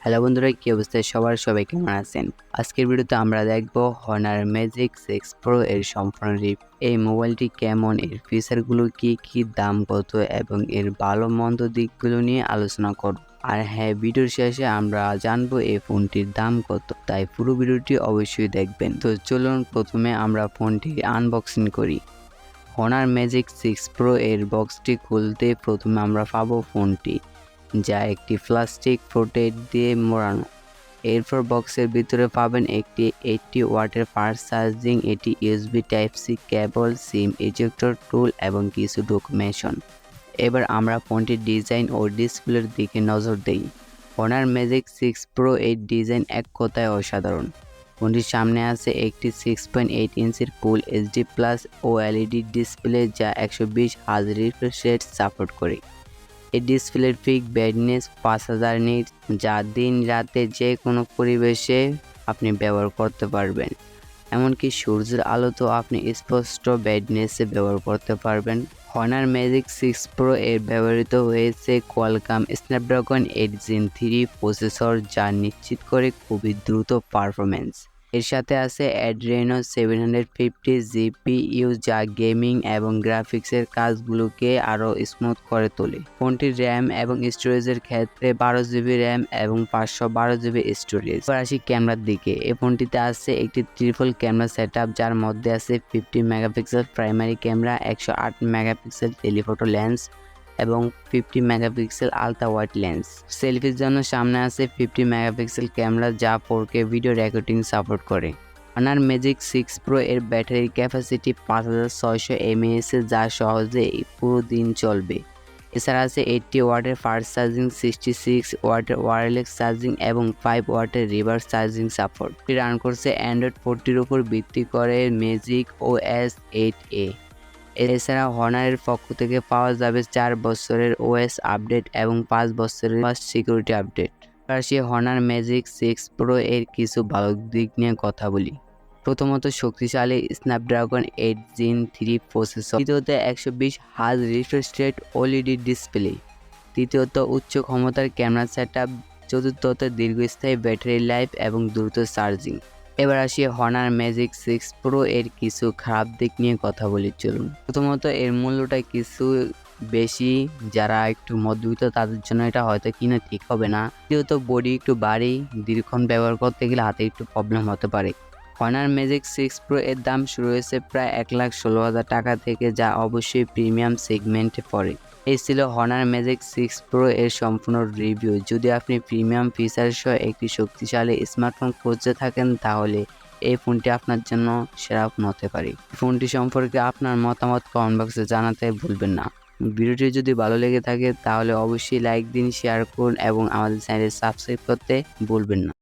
Hello বন্ধুরা, কি অবস্থা সবাই কেমন আছেন? আজকের ভিডিওতে আমরা দেখব Honor Magic 6 Pro এর সম্পূর্ণ রিভিউ। এই মোবাইলটি কেমন, এর ফিচারগুলো কি, দাম কত এবং এর ভালো মন্দ দিকগুলো নিয়ে আলোচনা করব। আর হ্যাঁ, ভিডিওর শেষে আমরা জানবো এই ফোনটির দাম কত, তাই পুরো ভিডিওটি অবশ্যই দেখবেন। তো চলুন প্রথমে আমরা ফোনটি আনবক্সিং করি। Honor Magic 6 Pro এর বক্সটি খুলতে প্রথমে আমরা পাবো ফোনটি, যা একটি প্লাস্টিক প্রোটেক্ট দিয়ে মোড়ানো। এরপর বক্সের ভিতরে পাবেন একটি 80 ওয়াটের ফাস্ট চার্জিং, এটি USB type C cable, SIM ejector tool এবং কিছু ডকুমেন্টেশন। এবার আমরা ফোনটির ডিজাইন ও ডিসপ্লের দিকে নজর দেই। Honor Magic 6 Pro এর ডিজাইন এক কথায় অসাধারণ। ফোনটির সামনে আছে একটি 6.8 ইঞ্চির full HD plus OLED display, যা 120 হার্জ রিফ্রেশ রেট সাপোর্ট করে। এই ডিসপ্লের পিক ব্রাইটনেস 5000 নিট, যা দিন রাতে যে কোনো পরিবেশে আপনি ব্যবহার করতে পারবেন। এমনকি সূর্যের আলোতেও আপনি স্পষ্ট ব্রাইটনেসে ব্যবহার করতে পারবেন। Honor Magic 6 Pro এর ব্যবহৃত হয়েছে কোয়ালকম স্ন্যাপড্রাগন 8 Gen 3 প্রসেসর, যা নিশ্চিত করে খুবই দ্রুত পারফরমেন্স। এর সাথে আছে Adreno 750 GPU, যা গেমিং এবং গ্রাফিক্সের কাজগুলোকে আরও স্মুথ করে তোলে। ফোনটির র্যাম এবং স্টোরেজের ক্ষেত্রে 12GB র্যাম এবং 512GB স্টোরেজ। এবার আসি ক্যামেরার দিকে। এই ফোনটিতে আছে একটি ট্রিপল ক্যামেরা সেটআপ, যার মধ্যে আছে 50 megapixel primary camera, 108 megapixel telephoto lens এবং 50 মেগাপিক্সেল আলট্রা ওয়াইড লেন্স। সেলফির জন্য সামনে আছে 50 মেগাপিক্সেল ক্যামেরা, যা 4K ভিডিও রেকর্ডিং সাপোর্ট করে। Honor Magic 6 Pro এর ব্যাটারির ক্যাপাসিটি 5600 mAh, যা সহজে পুরো দিন চলবে। এছাড়া আছে 80 ওয়াটের ফাস্ট চার্জিং, 66 ওয়াটের ওয়্যারলেস চার্জিং এবং 5 ওয়াটের রিভার্স চার্জিং সাপোর্ট। এটি রান করছে অ্যান্ড্রয়েড 40 এর উপর ভিত্তি করে Magic OS 8A। এছাড়া হনারের পক্ষ থেকে পাওয়া যাবে 4 বছরের OS আপডেট এবং 5 বছরের সিকিউরিটি আপডেট। আসি Honor Magic 6 Pro এর কিছু ভালো দিক নিয়ে কথা বলি। প্রথমত, শক্তিশালী স্ন্যাপড্রাগন 8 Gen 3 প্রসেসর। দ্বিতীয়ত, 120 hertz refresh rate OLED display. তৃতীয়ত, উচ্চ ক্ষমতার ক্যামেরা সেটআপ। চতুর্থত, দীর্ঘস্থায়ী ব্যাটারি লাইফ এবং দ্রুত চার্জিং। এবার আসি Honor Magic 6 Pro এর কিছু খারাপ দিক নিয়ে কথা বলি, চলুন। প্রথমত, এর মূল্যটা কিছু বেশি, যারা একটু মধ্যবিত্ত তাদের জন্য এটা হয়তো কিনা ঠিক হবে না। দ্বিতীয়ত, বডি একটু ভারী, দীর্ঘক্ষণ ব্যবহার করতে গেলে হাতে একটু প্রবলেম হতে পারে। Honor Magic 6 Pro এর দাম শুরু হয়েছে প্রায় 1,16,000 টাকা থেকে, যা অবশ্যই প্রিমিয়াম সেগমেন্টে পড়ে। এই ছিল Honor Magic 6 Pro এর সম্পূর্ণ রিভিউ। যদি আপনি প্রিমিয়াম ফিচার সহ একটি শক্তিশালী স্মার্টফোন খুঁজতে থাকেন, তাহলে এই ফোনটি আপনার জন্য সেরা ফোন হতে পারে। ফোনটি সম্পর্কে আপনার মতামত কমেন্ট বক্সে জানাতে ভুলবেন না। ভিডিওটি যদি ভালো লেগে থাকে তাহলে অবশ্যই লাইক দিন, শেয়ার করুন এবং আমাদের চ্যানেল সাবস্ক্রাইব করতে ভুলবেন না।